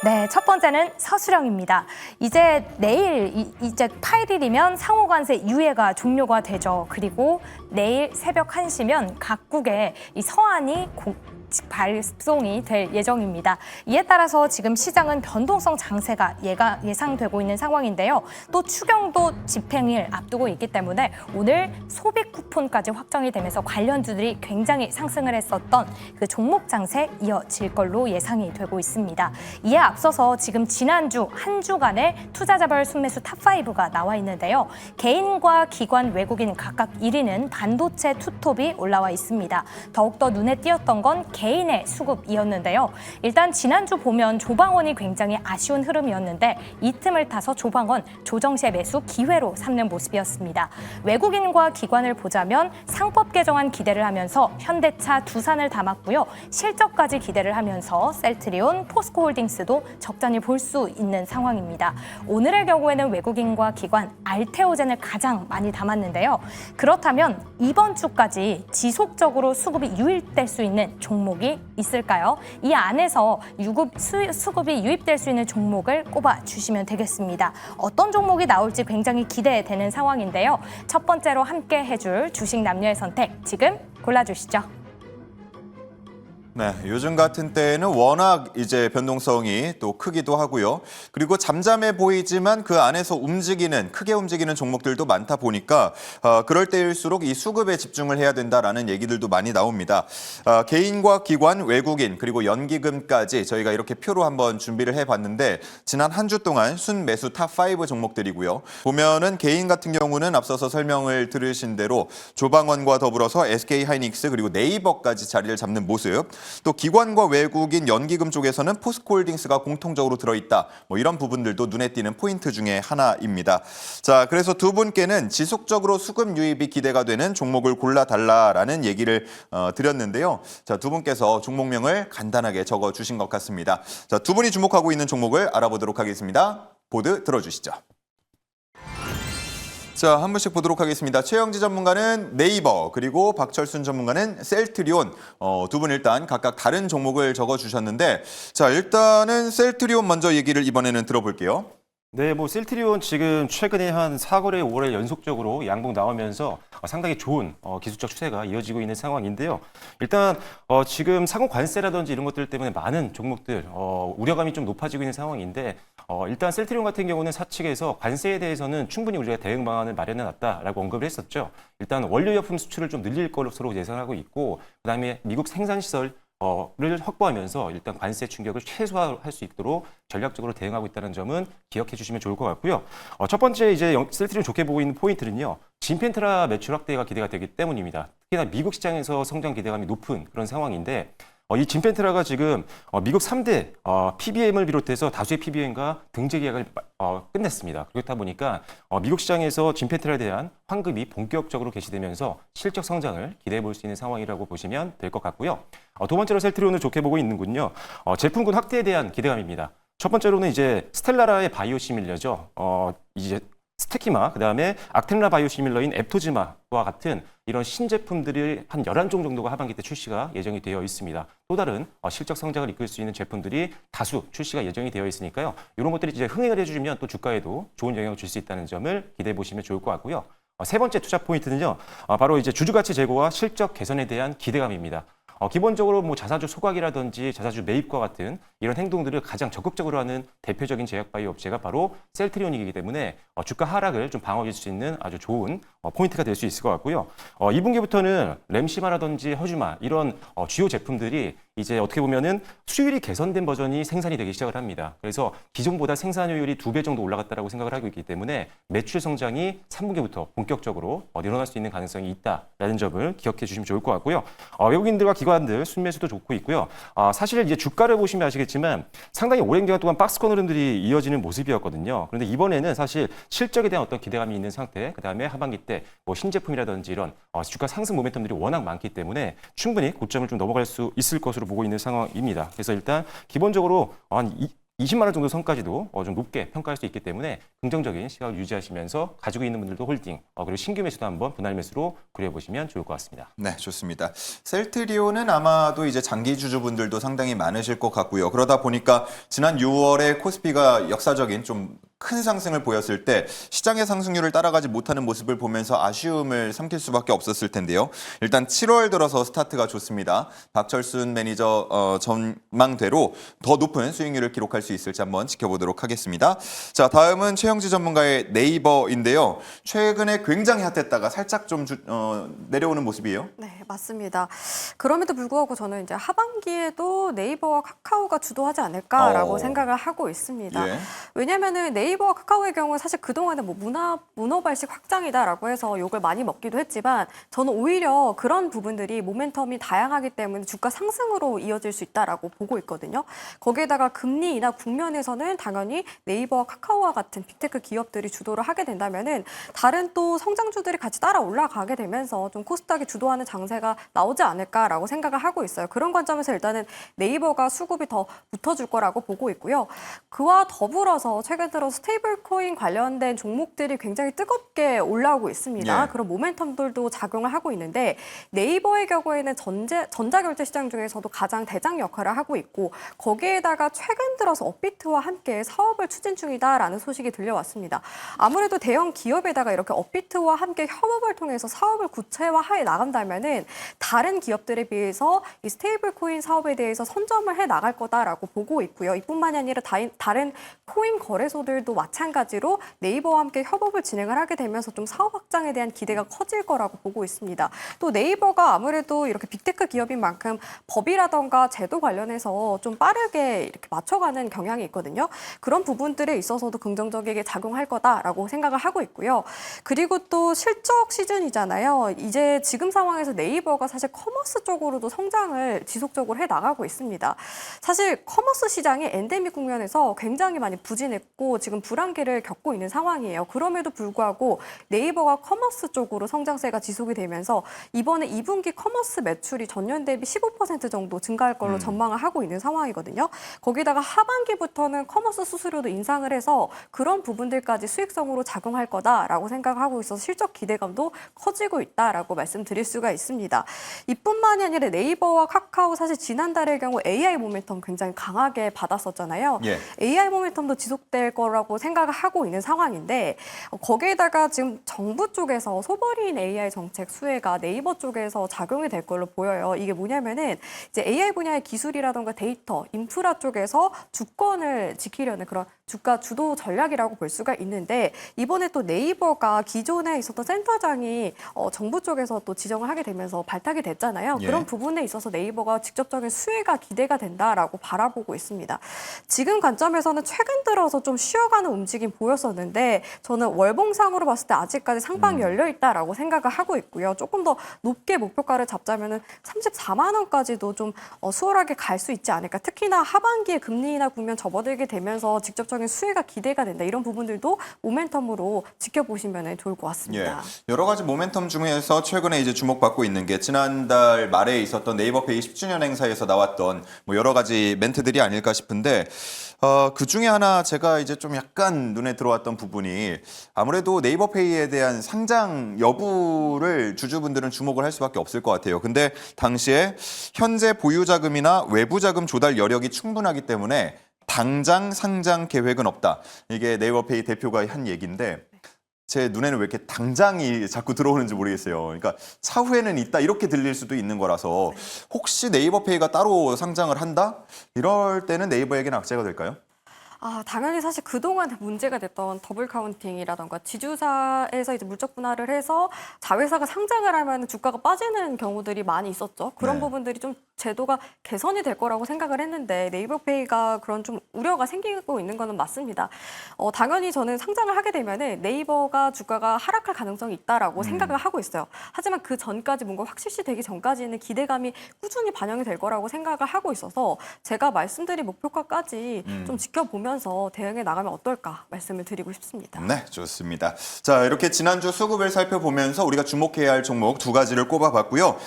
네, 첫 번째는 서술형입니다. 이제 내일 이제 8일이면 상호관세 유예가 종료가 되죠. 그리고 내일 새벽 1시면 각국에 이 서한이 발송이 될 예정입니다. 이에 따라서 지금 시장은 변동성 장세가 예상되고 있는 상황인데요. 또 추경도 집행일 앞두고 있기 때문에 오늘 소비 쿠폰까지 확정이 되면서 관련주들이 굉장히 상승을 했었던 그 종목 장세 이어질 걸로 예상이 되고 있습니다. 이에 앞서서 지금 지난주 한 주간의 투자자별 순매수 탑5가 나와 있는데요. 개인과 기관, 외국인 각각 1위는 반도체 투톱이 올라와 있습니다. 더욱더 눈에 띄었던 건 개인의 수급이었는데요. 일단 지난주 보면 조방원이 굉장히 아쉬운 흐름이었는데 이 틈을 타서 조방원 조정세 매수 기회로 삼는 모습이었습니다. 외국인과 기관을 보자면 상법 개정안 기대를 하면서 현대차, 두산을 담았고요. 실적까지 기대를 하면서 셀트리온, 포스코홀딩스도 적잖이 볼 수 있는 상황입니다. 오늘의 경우에는 외국인과 기관, 알테오젠을 가장 많이 담았는데요. 그렇다면 이번 주까지 지속적으로 수급이 유입될 수 있는 종목이 있을까요? 이 안에서 수급이 유입될 수 있는 종목을 꼽아주시면 되겠습니다. 어떤 종목이 나올지 굉장히 기대되는 상황인데요. 첫 번째로 함께 해줄 주식 남녀의 선택 지금 골라주시죠. 네, 요즘 같은 때에는 워낙 이제 변동성이 또 크기도 하고요. 그리고 잠잠해 보이지만 그 안에서 크게 움직이는 종목들도 많다 보니까 그럴 때일수록 이 수급에 집중을 해야 된다라는 얘기들도 많이 나옵니다. 개인과 기관, 외국인, 그리고 연기금까지 저희가 이렇게 표로 한번 준비를 해봤는데 지난 한 주 동안 순매수 탑5 종목들이고요. 보면은 개인 같은 경우는 앞서서 설명을 들으신 대로 조방원과 더불어서 SK하이닉스 그리고 네이버까지 자리를 잡는 모습. 또 기관과 외국인 연기금 쪽에서는 포스코홀딩스가 공통적으로 들어있다. 이런 부분들도 눈에 띄는 포인트 중에 하나입니다. 자, 그래서 두 분께는 지속적으로 수급 유입이 기대가 되는 종목을 골라달라라는 얘기를 드렸는데요. 자, 두 분께서 종목명을 간단하게 적어주신 것 같습니다. 자, 두 분이 주목하고 있는 종목을 알아보도록 하겠습니다. 보드 들어주시죠. 자, 한 분씩 보도록 하겠습니다. 최영지 전문가는 네이버, 그리고 박철순 전문가는 셀트리온. 두 분 일단 각각 다른 종목을 적어주셨는데, 자, 일단은 셀트리온 먼저 얘기를 이번에는 들어볼게요. 네, 셀트리온 지금 최근에 한 4거래 5월 연속적으로 양봉 나오면서 상당히 좋은 기술적 추세가 이어지고 있는 상황인데요. 일단 지금 상호 관세라든지 이런 것들 때문에 많은 종목들 우려감이 좀 높아지고 있는 상황인데 일단 셀트리온 같은 경우는 사측에서 관세에 대해서는 충분히 우리가 대응 방안을 마련해놨다라고 언급을 했었죠. 일단 원료의약품 수출을 좀 늘릴 것으로 예상하고 있고 그다음에 미국 생산시설 를 확보하면서 일단 관세 충격을 최소화할 수 있도록 전략적으로 대응하고 있다는 점은 기억해 주시면 좋을 것 같고요. 첫 번째 이제 셀트리온 좋게 보고 있는 포인트는요. 진펜트라 매출 확대가 기대가 되기 때문입니다. 특히나 미국 시장에서 성장 기대감이 높은 그런 상황인데 이 진펜트라가 지금 미국 3대 PBM을 비롯해서 다수의 PBM과 등재 계약을 끝냈습니다. 그렇다 보니까 미국 시장에서 진펜트라에 대한 환급이 본격적으로 개시되면서 실적 성장을 기대해 볼 수 있는 상황이라고 보시면 될 것 같고요. 두 번째로 셀트리온을 좋게 보고 있는군요. 제품군 확대에 대한 기대감입니다. 첫 번째로는 이제 스텔라라의 바이오시밀러죠. 이제 스테키마, 그다음에 악템라 바이오시밀러인 앱토지마와 같은 이런 신제품들이 한 11종 정도가 하반기 때 출시가 예정이 되어 있습니다. 또 다른 실적 성장을 이끌 수 있는 제품들이 다수 출시가 예정이 되어 있으니까요. 이런 것들이 이제 흥행을 해주면 또 주가에도 좋은 영향을 줄 수 있다는 점을 기대해 보시면 좋을 것 같고요. 세 번째 투자 포인트는요. 바로 이제 주주가치 제고와 실적 개선에 대한 기대감입니다. 기본적으로 자사주 소각이라든지 자사주 매입과 같은 이런 행동들을 가장 적극적으로 하는 대표적인 제약바이오 업체가 바로 셀트리온이기 때문에 주가 하락을 좀 방어해 줄 수 있는 아주 좋은 포인트가 될 수 있을 것 같고요. 2분기부터는 램시마라든지 허주마 이런 주요 제품들이 이제 어떻게 보면은 수율이 개선된 버전이 생산이 되기 시작을 합니다. 그래서 기존보다 생산효율이 2배 정도 올라갔다라고 생각을 하고 있기 때문에 매출 성장이 3분기부터 본격적으로 늘어날 수 있는 가능성이 있다라는 점을 기억해 주시면 좋을 것 같고요. 외국인들과 기관들 순매수도 좋고 있고요. 사실 이제 주가를 보시면 아시겠지만 상당히 오랜 기간 동안 박스권 흐름들이 이어지는 모습이었거든요. 그런데 이번에는 사실 실적에 대한 어떤 기대감이 있는 상태, 그다음에 하반기 때 신제품이라든지 이런 주가 상승 모멘텀들이 워낙 많기 때문에 충분히 고점을 좀 넘어갈 수 있을 것으로 보고 있는 상황입니다. 그래서 일단 기본적으로 한 20만 원 정도 선까지도 좀 높게 평가할 수 있기 때문에 긍정적인 시각을 유지하시면서 가지고 있는 분들도 홀딩, 그리고 신규 매수도 한번 분할 매수로 고려해보시면 좋을 것 같습니다. 네, 좋습니다. 셀트리온은 아마도 이제 장기 주주분들도 상당히 많으실 것 같고요. 그러다 보니까 지난 6월에 코스피가 역사적인 좀 큰 상승을 보였을 때 시장의 상승률을 따라가지 못하는 모습을 보면서 아쉬움을 삼킬 수밖에 없었을 텐데요. 일단 7월 들어서 스타트가 좋습니다. 박철순 매니저 전망대로 더 높은 수익률을 기록할 수 있을지 한번 지켜보도록 하겠습니다. 자, 다음은 최영지 전문가의 네이버인데요. 최근에 굉장히 핫했다가 살짝 좀 내려오는 모습이에요. 네, 맞습니다. 그럼에도 불구하고 저는 이제 하반기에도 네이버와 카카오가 주도하지 않을까라고 생각을 하고 있습니다. 예. 왜냐면은 네이버와 카카오의 경우 사실 그동안은 뭐 문어발식 확장이다라고 해서 욕을 많이 먹기도 했지만 저는 오히려 그런 부분들이 모멘텀이 다양하기 때문에 주가 상승으로 이어질 수 있다라고 보고 있거든요. 거기에다가 금리 인하 국면에서는 당연히 네이버와 카카오와 같은 빅테크 기업들이 주도를 하게 된다면은 다른 또 성장주들이 같이 따라 올라가게 되면서 좀 코스닥이 주도하는 장세가 나오지 않을까라고 생각을 하고 있어요. 그런 관점에서 일단은 네이버가 수급이 더 붙어줄 거라고 보고 있고요. 그와 더불어서 최근 들어 스테이블 코인 관련된 종목들이 굉장히 뜨겁게 올라오고 있습니다. 예. 그런 모멘텀들도 작용을 하고 있는데 네이버의 경우에는 전자결제 시장 중에서도 가장 대장 역할을 하고 있고 거기에다가 최근 들어서 업비트와 함께 사업을 추진 중이다라는 소식이 들려왔습니다. 아무래도 대형 기업에다가 이렇게 업비트와 함께 협업을 통해서 사업을 구체화해 나간다면은 다른 기업들에 비해서 이 스테이블 코인 사업에 대해서 선점을 해 나갈 거다라고 보고 있고요. 이뿐만이 아니라 다른 코인 거래소들도 마찬가지로 네이버와 함께 협업을 진행을 하게 되면서 좀 사업 확장에 대한 기대가 커질 거라고 보고 있습니다. 또 네이버가 아무래도 이렇게 빅테크 기업인 만큼 법이라던가 제도 관련해서 좀 빠르게 이렇게 맞춰가는 경향이 있거든요. 그런 부분들에 있어서도 긍정적이게 작용할 거다라고 생각을 하고 있고요. 그리고 또 실적 시즌이잖아요. 이제 지금 상황에서 네이버가 사실 커머스 쪽으로도 성장을 지속적으로 해 나가고 있습니다. 사실 커머스 시장이 엔데믹 국면에서 굉장히 많이 부진했고 지금 불안기를 겪고 있는 상황이에요. 그럼에도 불구하고 네이버가 커머스 쪽으로 성장세가 지속이 되면서 이번에 2분기 커머스 매출이 전년 대비 15% 정도 증가할 걸로 전망을 하고 있는 상황이거든요. 거기다가 하반기부터는 커머스 수수료도 인상을 해서 그런 부분들까지 수익성으로 작용할 거다라고 생각하고 있어서 실적 기대감도 커지고 있다라고 말씀드릴 수가 있습니다. 이뿐만이 아니라 네이버와 카카오 사실 지난달의 경우 AI 모멘텀 굉장히 강하게 받았었잖아요. 예. AI 모멘텀도 지속될 거라고 생각을 하고 있는 상황인데 거기에다가 지금 정부 쪽에서 소버린 AI 정책 수혜가 네이버 쪽에서 작용이 될 걸로 보여요. 이게 뭐냐면은 이제 AI 분야의 기술이라던가 데이터, 인프라 쪽에서 주권을 지키려는 그런 주가 주도 전략이라고 볼 수가 있는데 이번에 또 네이버가 기존에 있었던 센터장이 정부 쪽에서 또 지정을 하게 되면서 발탁이 됐잖아요. 예. 그런 부분에 있어서 네이버가 직접적인 수혜가 기대가 된다라고 바라보고 있습니다. 지금 관점에서는 최근 들어서 좀 쉬어가는 움직임 보였었는데 저는 월봉상으로 봤을 때 아직까지 상방이 열려 있다라고 생각을 하고 있고요. 조금 더 높게 목표가를 잡자면은 34만 원까지도 좀 수월하게 갈 수 있지 않을까. 특히나 하반기에 금리 인하 국면 접어들게 되면서 직접적인 수혜가 기대가 된다. 이런 부분들도 모멘텀으로 지켜보시면 좋을 것 같습니다. 예. 여러 가지 모멘텀 중에서 최근에 이제 주목받고 있는 게 지난달 말에 있었던 네이버페이 10주년 행사에서 나왔던 뭐 여러 가지 멘트들이 아닐까 싶은데 그 중에 하나 제가 이제 좀 약간 눈에 들어왔던 부분이 아무래도 네이버페이에 대한 상장 여부를 주주분들은 주목을 할 수밖에 없을 것 같아요. 근데 당시에 현재 보유 자금이나 외부 자금 조달 여력이 충분하기 때문에 당장 상장 계획은 없다. 이게 네이버페이 대표가 한 얘기인데 제 눈에는 왜 이렇게 당장이 자꾸 들어오는지 모르겠어요. 그러니까 차후에는 있다 이렇게 들릴 수도 있는 거라서 혹시 네이버페이가 따로 상장을 한다? 이럴 때는 네이버에게는 악재가 될까요? 당연히 사실 그동안 문제가 됐던 더블 카운팅이라던가 지주사에서 이제 물적 분할을 해서 자회사가 상장을 하면 주가가 빠지는 경우들이 많이 있었죠. 그런 네. 부분들이 좀 제도가 개선이 될 거라고 생각을 했는데 네이버페이가 그런 좀 우려가 생기고 있는 거는 맞습니다. 당연히 저는 상장을 하게 되면은 네이버가 주가가 하락할 가능성이 있다라고 생각을 하고 있어요. 하지만 그 전까지 뭔가 확실시 되기 전까지는 기대감이 꾸준히 반영이 될 거라고 생각을 하고 있어서 제가 말씀드린 목표가까지 좀 지켜보면서 대응해 나가면 어떨까 말씀을 드리고 싶습니다. 네, 좋습니다. 자, 이렇게 지난주 수급을 살펴보면서 우리가 주목해야 할 종목 두 가지를 꼽아봤고요.